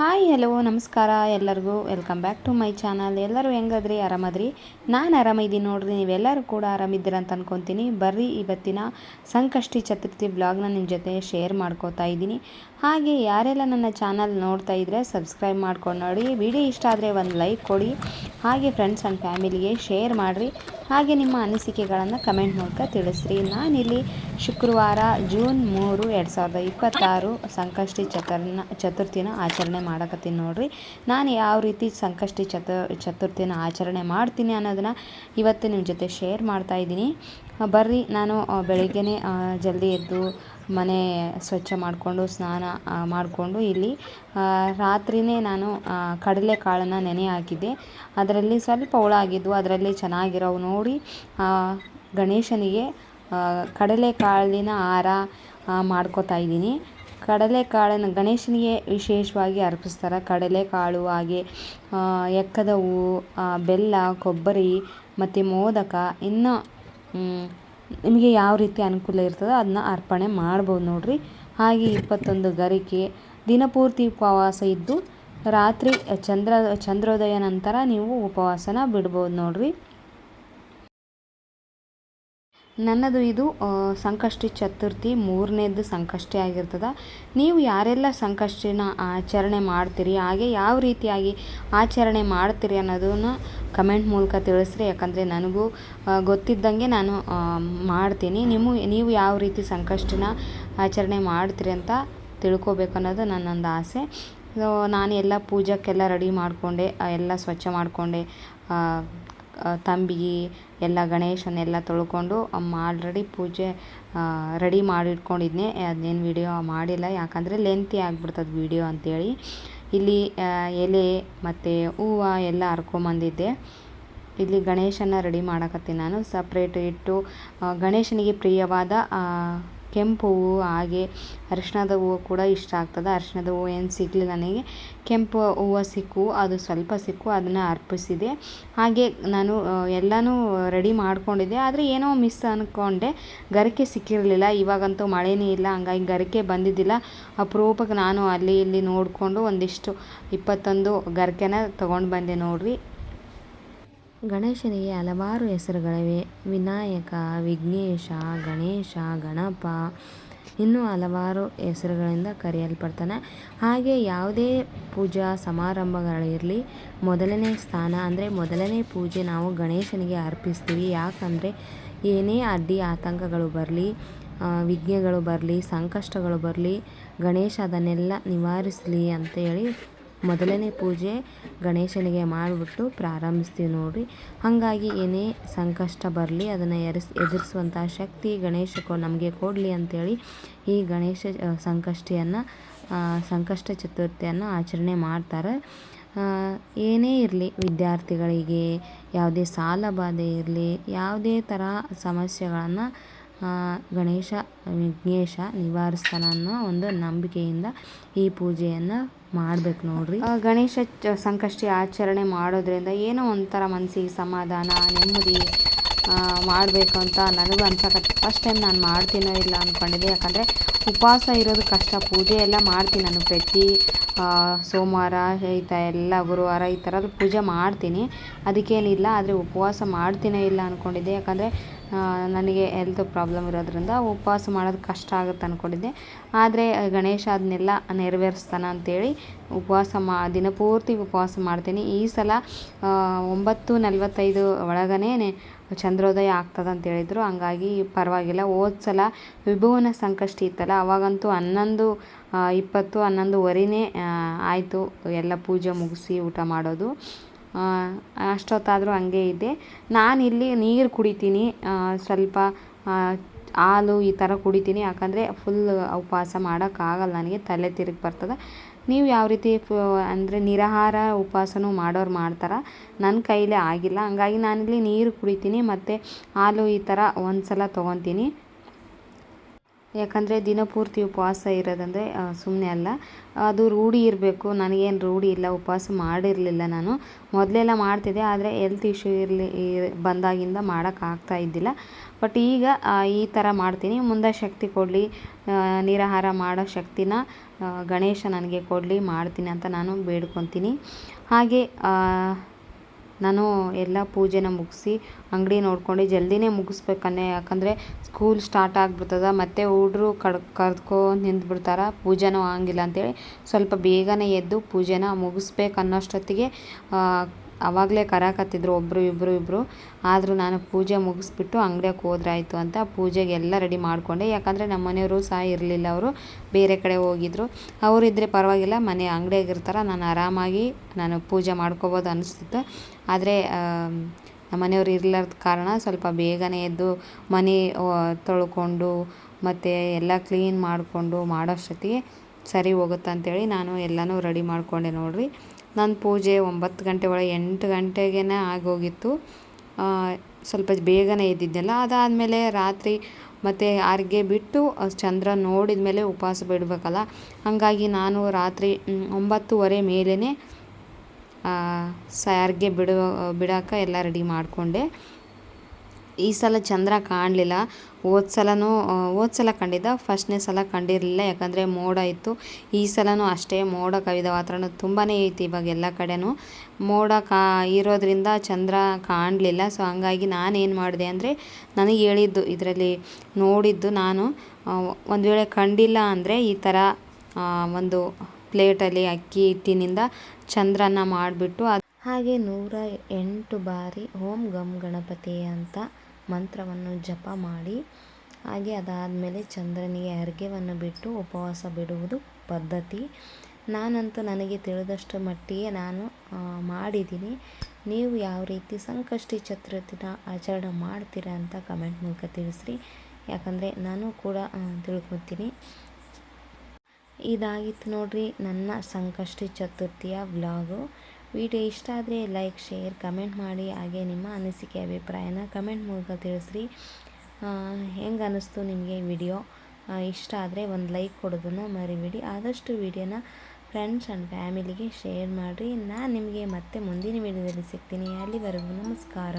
Hi hello ನಮಸ್ಕಾರ ಎಲ್ಲರಿಗೂ welcome back to my channel. ಎಲ್ಲರೂ ಹೆಂಗದ್ರಿ? ಆರಾಮದ್ರಿ? ನಾನು ಆರಾಮಿದ್ದೀನಿ ನೋಡ್ರಿ. ನೀವೆಲ್ಲರೂ ಕೂಡ ಆರಾಮಿದ್ದೀರ ಅಂತ ಅನ್ಕೊತೀನಿ. ಬರ್ರಿ ಇವತ್ತಿನ ಸಂಕಷ್ಟಿ ಚತುರ್ಥಿ ಬ್ಲಾಗ್ನ ನಿಮ್ಮ ಜೊತೆ ಶೇರ್ ಮಾಡ್ಕೋತಾ ಇದ್ದೀನಿ. ಹಾಗೆ ಯಾರೆಲ್ಲ ನನ್ನ ಚಾನಲ್ ನೋಡ್ತಾ ಇದ್ದರೆ ಸಬ್ಸ್ಕ್ರೈಬ್ ಮಾಡ್ಕೊಂಡು ನೋಡಿ. ವಿಡಿಯೋ ಇಷ್ಟ ಆದರೆ ಒಂದು ಲೈಕ್ ಕೊಡಿ. ಹಾಗೆ ಫ್ರೆಂಡ್ಸ್ ಆ್ಯಂಡ್ ಫ್ಯಾಮಿಲಿಗೆ ಶೇರ್ ಮಾಡಿರಿ. ಹಾಗೆ ನಿಮ್ಮ ಅನಿಸಿಕೆಗಳನ್ನು ಕಮೆಂಟ್ ಮೂಲಕ ತಿಳಿಸ್ರಿ. ನಾನಿಲ್ಲಿ ಶುಕ್ರವಾರ ಜೂನ್ 3, 2026 ಸಂಕಷ್ಟಿ ಚತುರ್ಥಿನ ಆಚರಣೆ ಮಾಡಕತ್ತೀನಿ ನೋಡ್ರಿ. ನಾನು ಯಾವ ರೀತಿ ಸಂಕಷ್ಟಿ ಚತುರ್ಥಿನ ಆಚರಣೆ ಮಾಡ್ತೀನಿ ಅನ್ನೋದನ್ನು ಇವತ್ತು ನಿಮ್ಮ ಜೊತೆ ಶೇರ್ ಮಾಡ್ತಾ ಇದ್ದೀನಿ. ಬರ್ರಿ, ನಾನು ಬೆಳಿಗ್ಗೆನೇ ಜಲ್ದಿ ಎದ್ದು ಮನೆ ಸ್ವಚ್ಛ ಮಾಡಿಕೊಂಡು ಸ್ನಾನ ಮಾಡಿಕೊಂಡು ಇಲ್ಲಿ ರಾತ್ರಿಯೇ ನಾನು ಕಡಲೆಕಾಳನ್ನು ನೆನೆ ಹಾಕಿದ್ದೆ. ಅದರಲ್ಲಿ ಸ್ವಲ್ಪ ಹುಳ ಆಗಿದ್ವು, ಅದರಲ್ಲಿ ಚೆನ್ನಾಗಿರೋವು ನೋಡಿ ಗಣೇಶನಿಗೆ ಕಡಲೆಕಾಳಿನ ಹಾರ ಮಾಡ್ಕೋತಾ ಇದ್ದೀನಿ. ಕಡಲೆಕಾಳನ್ನು ಗಣೇಶನಿಗೆ ವಿಶೇಷವಾಗಿ ಅರ್ಪಿಸ್ತಾರೆ. ಕಡಲೆಕಾಳು, ಹಾಗೆ ಎಕ್ಕದ ಹೂವು, ಬೆಲ್ಲ, ಕೊಬ್ಬರಿ ಮತ್ತು ಮೋದಕ, ಇನ್ನು ನಿಮಗೆ ಯಾವ ರೀತಿ ಅನುಕೂಲ ಇರ್ತದೋ ಅದನ್ನ ಅರ್ಪಣೆ ಮಾಡ್ಬೋದು ನೋಡಿರಿ. ಹಾಗೆ 21 ಗರಿಕೆ ದಿನಪೂರ್ತಿ ಉಪವಾಸ ಇದ್ದು ರಾತ್ರಿ ಚಂದ್ರೋದಯ ನಂತರ ನೀವು ಉಪವಾಸನ ಬಿಡ್ಬೋದು ನೋಡಿರಿ. ನನ್ನದು ಇದು ಸಂಕಷ್ಟಿ ಚತುರ್ಥಿ 3ನೇದು ಸಂಕಷ್ಟಿ ಆಗಿರ್ತದೆ. ನೀವು ಯಾರೆಲ್ಲ ಸಂಕಷ್ಟಿನ ಆಚರಣೆ ಮಾಡ್ತೀರಿ, ಹಾಗೆ ಯಾವ ರೀತಿಯಾಗಿ ಆಚರಣೆ ಮಾಡ್ತೀರಿ ಅನ್ನೋದನ್ನು ಕಮೆಂಟ್ ಮೂಲಕ ತಿಳಿಸ್ರಿ. ಯಾಕಂದರೆ ನನಗೂ ಗೊತ್ತಿದ್ದಂಗೆ ನಾನು ಮಾಡ್ತೀನಿ. ನೀವು ಯಾವ ರೀತಿ ಸಂಕಷ್ಟಿನ ಆಚರಣೆ ಮಾಡ್ತೀರಿ ಅಂತ ತಿಳ್ಕೊಬೇಕು ಅನ್ನೋದು ನನ್ನೊಂದು ಆಸೆ. ನಾನು ಎಲ್ಲ ಪೂಜಕ್ಕೆಲ್ಲ ರೆಡಿ ಮಾಡಿಕೊಂಡೆ, ಎಲ್ಲ ಸ್ವಚ್ಛ ಮಾಡಿಕೊಂಡೆ. ತಂಬಿಗೆ ಎಲ್ಲ ಗಣೇಶನೆಲ್ಲ ತೊಳ್ಕೊಂಡು ಆಲ್ರೆಡಿ ಪೂಜೆ ರೆಡಿ ಮಾಡಿಟ್ಕೊಂಡಿದ್ದೆ. ಅದೇನು ವಿಡಿಯೋ ಮಾಡಿಲ್ಲ, ಯಾಕಂದರೆ ಲೆಂತಿ ಆಗಿಬಿಡ್ತದೆ ವಿಡಿಯೋ ಅಂಥೇಳಿ. ಇಲ್ಲಿ ಎಲೆ ಮತ್ತು ಹೂವು ಎಲ್ಲ ಹರ್ಕೊಂಬಂದಿದ್ದೆ. ಇಲ್ಲಿ ಗಣೇಶನ ರೆಡಿ ಮಾಡಕತ್ತೀನಿ ನಾನು. ಸಪ್ರೇಟ್ ಇಟ್ಟು ಗಣೇಶನಿಗೆ ಪ್ರಿಯವಾದ ಕೆಂಪು ಹೂವು, ಹಾಗೆ ಅರಿಶಿಣದ ಹೂವು ಕೂಡ ಇಷ್ಟ ಆಗ್ತದೆ. ಅರಿಶಿಣದ ಹೂವು ಏನು ಸಿಗಲಿಲ್ಲ ನನಗೆ, ಕೆಂಪು ಹೂವು ಸಿಕ್ಕು, ಅದು ಸ್ವಲ್ಪ ಸಿಕ್ಕು, ಅದನ್ನು ಅರ್ಪಿಸಿದೆ. ಹಾಗೆ ನಾನು ಎಲ್ಲನೂ ರೆಡಿ ಮಾಡ್ಕೊಂಡಿದ್ದೆ, ಆದರೆ ಏನೋ ಮಿಸ್ ಅಂದ್ಕೊಂಡೆ, ಗರಿಕೆ ಸಿಕ್ಕಿರಲಿಲ್ಲ. ಇವಾಗಂತೂ ಮಳೆನೇ ಇಲ್ಲ, ಹಂಗಾಗಿ ಗರಿಕೆ ಬಂದಿದ್ದಿಲ್ಲ. ಅಪರೂಪಕ್ಕೆ ನಾನು ಅಲ್ಲಿ ಇಲ್ಲಿ ನೋಡಿಕೊಂಡು ಒಂದಿಷ್ಟು 21 ಗರಿಕೆನ ತೊಗೊಂಡು ಬಂದೆ ನೋಡಿರಿ. ಗಣೇಶನಿಗೆ ಹಲವಾರು ಹೆಸರುಗಳಿವೆ. ವಿನಾಯಕ, ವಿಘ್ನೇಶ, ಗಣೇಶ, ಗಣಪ, ಇನ್ನೂ ಹಲವಾರು ಹೆಸರುಗಳಿಂದ ಕರೆಯಲ್ಪಡ್ತಾನೆ. ಹಾಗೆ ಯಾವುದೇ ಪೂಜಾ ಸಮಾರಂಭಗಳಿರಲಿ, ಮೊದಲನೇ ಸ್ಥಾನ ಅಂದರೆ ಮೊದಲನೇ ಪೂಜೆ ನಾವು ಗಣೇಶನಿಗೆ ಅರ್ಪಿಸ್ತೀವಿ. ಯಾಕಂದರೆ ಏನೇ ಅಡ್ಡಿ ಆತಂಕಗಳು ಬರಲಿ, ವಿಘ್ನಗಳು ಬರಲಿ, ಸಂಕಷ್ಟಗಳು ಬರಲಿ, ಗಣೇಶ ಅದನ್ನೆಲ್ಲ ನಿವಾರಿಸಲಿ ಅಂತೇಳಿ ಮೊದಲನೇ ಪೂಜೆ ಗಣೇಶನಿಗೆ ಮಾಡಿಬಿಟ್ಟು ಪ್ರಾರಂಭಿಸ್ತೀವಿ ನೋಡಿರಿ. ಹಾಗಾಗಿ ಏನೇ ಸಂಕಷ್ಟ ಬರಲಿ ಅದನ್ನು ಎದುರಿಸುವಂಥ ಶಕ್ತಿ ಗಣೇಶ ನಮಗೆ ಕೊಡಲಿ ಅಂಥೇಳಿ ಈ ಗಣೇಶ ಸಂಕಷ್ಟ ಚತುರ್ಥಿಯನ್ನು ಆಚರಣೆ ಮಾಡ್ತಾರೆ. ಏನೇ ಇರಲಿ, ವಿದ್ಯಾರ್ಥಿಗಳಿಗೆ ಯಾವುದೇ ಸಾಲ ಬಾಧೆ ಇರಲಿ, ಯಾವುದೇ ಥರ ಸಮಸ್ಯೆಗಳನ್ನು ಗಣೇಶ ವಿಘ್ನೇಶ ನಿವಾರಿಸ್ತಾನೆ ಅನ್ನೋ ಒಂದು ನಂಬಿಕೆಯಿಂದ ಈ ಪೂಜೆಯನ್ನು ಮಾಡಬೇಕು ನೋಡಿರಿ. ಗಣೇಶ ಸಂಕಷ್ಟಿ ಆಚರಣೆ ಮಾಡೋದ್ರಿಂದ ಏನೋ ಒಂಥರ ಮನಸ್ಸಿಗೆ ಸಮಾಧಾನ, ನೆಮ್ಮದಿ ಮಾಡಬೇಕು ಅಂತ ನನಗೂ ಅನ್ಸಕತ್ತೆ. ಫಸ್ಟ್ ಟೈಮ್ ನಾನು ಮಾಡ್ತೀನೋ ಇಲ್ಲ ಅಂದ್ಕೊಂಡಿದ್ದೆ, ಯಾಕಂದರೆ ಉಪವಾಸ ಇರೋದು ಕಷ್ಟ. ಪೂಜೆ ಎಲ್ಲ ಮಾಡ್ತೀನಿ ನಾನು, ಪ್ರತಿ ಸೋಮವಾರ ಎಲ್ಲ ಗುರುವಾರ ಈ ಥರದ ಪೂಜೆ ಮಾಡ್ತೀನಿ, ಅದಕ್ಕೇನಿಲ್ಲ. ಆದರೆ ಉಪವಾಸ ಮಾಡ್ತೀನೋ ಇಲ್ಲ ಅಂದ್ಕೊಂಡಿದ್ದೆ, ಯಾಕಂದರೆ ನನಗೆ ಹೆಲ್ತ್ ಪ್ರಾಬ್ಲಮ್ ಇರೋದ್ರಿಂದ ಉಪವಾಸ ಮಾಡೋದು ಕಷ್ಟ ಆಗುತ್ತೆ ಅಂದ್ಕೊಂಡಿದ್ದೆ. ಆದರೆ ಗಣೇಶ ಅದನ್ನೆಲ್ಲ ನೆರವೇರಿಸ್ತಾನೆ ಅಂಥೇಳಿ ದಿನಪೂರ್ತಿ ಉಪವಾಸ ಮಾಡ್ತೀನಿ. ಈ ಸಲ 9:45 ಒಳಗೇ ಚಂದ್ರೋದಯ ಆಗ್ತದೆ ಅಂತ ಹೇಳಿದರು. ಹಂಗಾಗಿ ಪರವಾಗಿಲ್ಲ. ಹೋದ ಸಲ ವಿಭುವನ ಸಂಕಷ್ಟಿ ಇತ್ತಲ್ಲ, ಅವಾಗಂತೂ 11:20 11:15 ಆಯಿತು ಎಲ್ಲ ಪೂಜೆ ಮುಗಿಸಿ ಊಟ ಮಾಡೋದು. ಅಷ್ಟೊತ್ತಾದರೂ ಹಂಗೆ ಇದ್ದೆ. ನಾನಿಲ್ಲಿ ನೀರು ಕುಡಿತೀನಿ, ಸ್ವಲ್ಪ ಹಾಲು ಈ ಥರ ಕುಡಿತೀನಿ. ಯಾಕಂದರೆ ಫುಲ್ ಉಪವಾಸ ಮಾಡೋಕ್ಕಾಗಲ್ಲ ನನಗೆ, ತಲೆ ತಿರುಗಿ ಬರ್ತದೆ. ನೀವು ಯಾವ ರೀತಿ ಅಂದರೆ ನಿರಾಹಾರ ಉಪವಾಸನೂ ಮಾಡೋರು ಮಾಡ್ತಾರೆ, ನನ್ನ ಕೈಲೇ ಆಗಿಲ್ಲ. ಹಂಗಾಗಿ ನಾನಿಲ್ಲಿ ನೀರು ಕುಡಿತೀನಿ ಮತ್ತು ಹಾಲು ಈ ಥರ ಒಂದು ಸಲ ತೊಗೊತೀನಿ. ಯಾಕಂದರೆ ದಿನಪೂರ್ತಿ ಉಪವಾಸ ಇರೋದಂದರೆ ಸುಮ್ಮನೆ ಅಲ್ಲ, ಅದು ರೂಢಿ ಇರಬೇಕು. ನನಗೇನು ರೂಢಿ ಇಲ್ಲ, ಉಪವಾಸ ಮಾಡಿರಲಿಲ್ಲ ನಾನು. ಮೊದಲೆಲ್ಲ ಮಾಡ್ತಿದ್ದೆ, ಆದರೆ ಹೆಲ್ತ್ ಇಶ್ಯೂ ಬಂದಾಗಿಂದ ಮಾಡೋಕ್ಕಾಗ್ತಾ ಇದ್ದಿಲ್ಲ. ಬಟ್ ಈಗ ಈ ಥರ ಮಾಡ್ತೀನಿ. ಮುಂದೆ ಶಕ್ತಿ ಕೊಡಲಿ, ನಿರಾಹಾರ ಮಾಡೋ ಶಕ್ತಿನ ಗಣೇಶ ನನಗೆ ಕೊಡಲಿ, ಮಾಡ್ತೀನಿ ಅಂತ ನಾನು ಬೇಡ್ಕೊತೀನಿ. ಹಾಗೆ ನಾನು ಎಲ್ಲ ಪೂಜೆನ ಮುಗಿಸಿ ಅಂಗಡಿ ನೋಡ್ಕೊಂಡು ಜಲ್ದಿನೇ ಮುಗಿಸ್ಬೇಕನ್ನೇ, ಯಾಕಂದರೆ ಸ್ಕೂಲ್ ಸ್ಟಾರ್ಟ್ ಆಗಿಬಿಡ್ತದ, ಮತ್ತು ಹುಡ್ರು ಕರ್ದ್ಕೊಂಡು ನಿಂತ್ಬಿಡ್ತಾರೆ, ಪೂಜೆನೂ ಆಗಂಗಿಲ್ಲ ಅಂತೇಳಿ ಸ್ವಲ್ಪ ಬೇಗನೆ ಎದ್ದು ಪೂಜೆನ ಮುಗಿಸ್ಬೇಕು ಅನ್ನೋಷ್ಟೊತ್ತಿಗೆ ಆವಾಗಲೇ ಕರಾಕತ್ತಿದ್ರು ಇಬ್ಬರು. ಆದರೂ ನಾನು ಪೂಜೆ ಮುಗಿಸ್ಬಿಟ್ಟು ಅಂಗಡಿಗೆ ಹೋದ್ರಾಯ್ತು ಅಂತ ಪೂಜೆಗೆ ಎಲ್ಲ ರೆಡಿ ಮಾಡಿಕೊಂಡೆ. ಯಾಕಂದರೆ ನಮ್ಮ ಮನೆಯವರು ಸಹ ಇರಲಿಲ್ಲ, ಅವರು ಬೇರೆ ಕಡೆ ಹೋಗಿದ್ರು. ಅವರಿದ್ದರೆ ಪರವಾಗಿಲ್ಲ, ಮನೆ ಅಂಗಡಿಯಾಗಿರ್ತಾರೆ, ನಾನು ಪೂಜೆ ಮಾಡ್ಕೋಬೋದು ಅನಿಸ್ತಿತ್ತು. ಆದರೆ ನಮ್ಮ ಮನೆಯವರು ಇರ್ಲಾರ್ದ ಕಾರಣ ಸ್ವಲ್ಪ ಬೇಗನೆ ಎದ್ದು ಮನೆ ತೊಳ್ಕೊಂಡು ಮತ್ತು ಎಲ್ಲ ಕ್ಲೀನ್ ಮಾಡಿಕೊಂಡು ಮಾಡೋಷ್ಟೊತ್ತಿಗೆ ಸರಿ ಹೋಗುತ್ತೆ ಅಂತೇಳಿ ನಾನು ಎಲ್ಲನೂ ರೆಡಿ ಮಾಡಿಕೊಂಡೆ ನೋಡಿರಿ. ನನ್ನ ಪೂಜೆ 9 ಗಂಟೆ ಒಳಗೆ 8 ಗಂಟೆಗೇ ಆಗೋಗಿತ್ತು. ಸ್ವಲ್ಪ ಬೇಗನೆ ಎದ್ದಿದ್ದೆನಲ್ಲ, ಅದಾದಮೇಲೆ ರಾತ್ರಿ ಮತ್ತು ಅರ್ಘ್ಯ ಬಿಟ್ಟು ಚಂದ್ರ ನೋಡಿದ ಮೇಲೆ ಉಪವಾಸ ಬಿಡಬೇಕಲ್ಲ, ಹಾಗಾಗಿ ನಾನು ರಾತ್ರಿ 9:30 ಮೇಲೇ ಅರ್ಘ್ಯ ಬಿಡೋಕೆ ಎಲ್ಲ ರೆಡಿ ಮಾಡಿಕೊಂಡೆ. ಈ ಸಲ ಚಂದ್ರ ಕಾಣಲಿಲ್ಲ. ಹೋದ ಸಲ ಕಂಡಿದ್ದ, ಫಸ್ಟ್ನೇ ಸಲ ಕಂಡಿರಲಿಲ್ಲ, ಯಾಕಂದರೆ ಮೋಡ ಇತ್ತು. ಈ ಸಲನೂ ಅಷ್ಟೇ, ಮೋಡ ಕವಿದ ವಾತಾವರಣ ತುಂಬಾ ಐತಿ. ಇವಾಗ ಎಲ್ಲ ಕಡೆನೂ ಮೋಡ ಇರೋದ್ರಿಂದ ಚಂದ್ರ ಕಾಣಲಿಲ್ಲ. ಸೊ ಹಂಗಾಗಿ ನಾನೇನು ಮಾಡಿದೆ ಅಂದರೆ, ನನಗೆ ಹೇಳಿದ್ದು ಇದರಲ್ಲಿ ನೋಡಿದ್ದು ನಾನು, ಒಂದು ವೇಳೆ ಕಂಡಿಲ್ಲ ಅಂದರೆ ಈ ಥರ ಒಂದು ಪ್ಲೇಟಲ್ಲಿ ಅಕ್ಕಿ ಹಿಟ್ಟಿನಿಂದ ಚಂದ್ರನ ಮಾಡಿಬಿಟ್ಟು ಹಾಗೆ 108 ಬಾರಿ ಓಂ ಗಂ ಗಣಪತಿ ಅಂತ ಮಂತ್ರವನ್ನು ಜಪ ಮಾಡಿ, ಹಾಗೆ ಅದಾದಮೇಲೆ ಚಂದ್ರನಿಗೆ ಅರ್ಘ್ಯವನ್ನು ಬಿಟ್ಟು ಉಪವಾಸ ಬಿಡುವುದು ಪದ್ಧತಿ. ನಾನಂತೂ ನನಗೆ ತಿಳಿದಷ್ಟು ಮಟ್ಟಿಗೆ ನಾನು ಮಾಡಿದ್ದೀನಿ. ನೀವು ಯಾವ ರೀತಿ ಸಂಕಷ್ಟಿ ಚತುರ್ಥಿನ ಆಚರಣೆ ಮಾಡ್ತೀರಾ ಅಂತ ಕಮೆಂಟ್ ಮೂಲಕ ತಿಳಿಸ್ರಿ, ಯಾಕಂದರೆ ನಾನು ಕೂಡ ತಿಳ್ಕೊತೀನಿ. ಇದಾಗಿತ್ತು ನೋಡ್ರಿ ನನ್ನ ಸಂಕಷ್ಟಿ ಚತುರ್ಥಿಯ ವ್ಲಾಗು. ವಿಡಿಯೋ ಇಷ್ಟ ಆದರೆ ಲೈಕ್, ಶೇರ್, ಕಮೆಂಟ್ ಮಾಡಿ. ಹಾಗೆ ನಿಮ್ಮ ಅನಿಸಿಕೆ ಅಭಿಪ್ರಾಯನ ಕಮೆಂಟ್ ಮೂಲಕ ತಿಳಿಸ್ರಿ. ಹೆಂಗೆ ಅನ್ನಿಸ್ತು ನಿಮಗೆ ವಿಡಿಯೋ? ಇಷ್ಟ ಆದರೆ ಒಂದು ಲೈಕ್ ಕೊಡೋದನ್ನು ಮರಿಬೇಡಿ. ಆದಷ್ಟು ವಿಡಿಯೋನ ಫ್ರೆಂಡ್ಸ್ ಆ್ಯಂಡ್ ಫ್ಯಾಮಿಲಿಗೆ ಶೇರ್ ಮಾಡಿರಿ. ನಾನು ನಿಮಗೆ ಮತ್ತೆ ಮುಂದಿನ ವಿಡಿಯೋದಲ್ಲಿ ಸಿಗ್ತೀನಿ. ಅಲ್ಲಿವರೆಗೂ ನಮಸ್ಕಾರ.